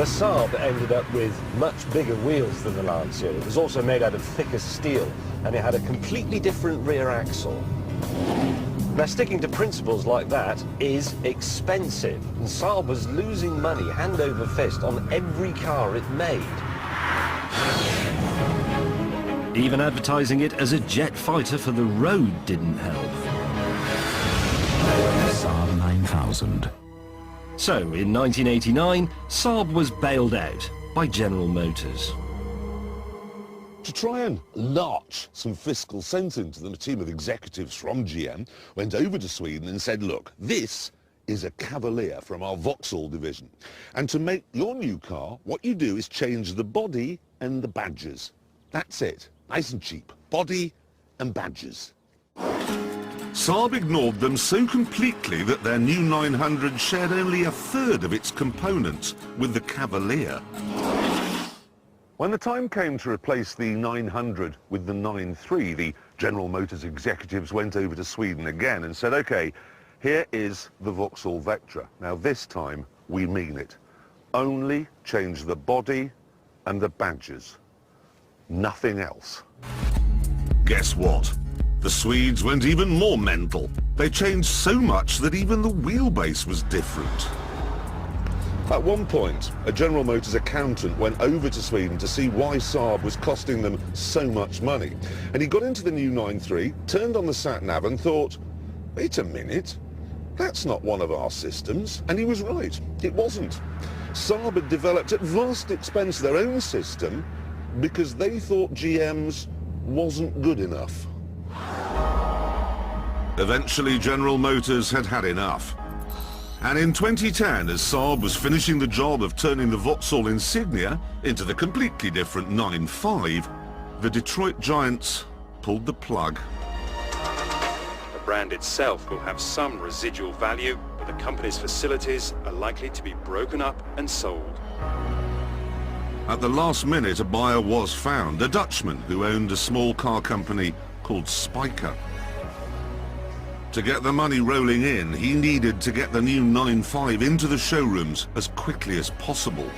The Saab ended up with much bigger wheels than the Lancia. It was also made out of thicker steel, and it had a completely different rear axle. Now, sticking to principles like that is expensive, and Saab was losing money hand over fist on every car it made. Even advertising it as a jet fighter for the road didn't help. Saab 9000. So, in 1989, Saab was bailed out by General Motors. To try and larch some fiscal sense into them, a team of executives from GM went over to Sweden and said, look, this is a Cavalier from our Vauxhall division. And to make your new car, what you do is change the body and the badges. That's it. Nice and cheap. Body and badges. Saab ignored them so completely that their new 900 shared only a third of its components with the Cavalier. When the time came to replace the 900 with the 93, the General Motors executives went over to Sweden again and said, OK, here is the Vauxhall Vectra. Now this time we mean it. Only change the body and the badges. Nothing else. Guess what? The Swedes went even more mental. They changed so much that even the wheelbase was different. At one point, a General Motors accountant went over to Sweden to see why Saab was costing them so much money. And he got into the new 93, turned on the sat-nav and thought, wait a minute, that's not one of our systems. And he was right, it wasn't. Saab had developed at vast expense their own system because they thought GM's wasn't good enough. Eventually, General Motors had had enough. And in 2010, as Saab was finishing the job of turning the Vauxhall Insignia into the completely different 9.5, the Detroit Giants pulled the plug. The brand itself will have some residual value, but the company's facilities are likely to be broken up and sold. At the last minute, a buyer was found, a Dutchman who owned a small car company called Spyker. To get the money rolling in, he needed to get the new 9.5 into the showrooms as quickly as possible.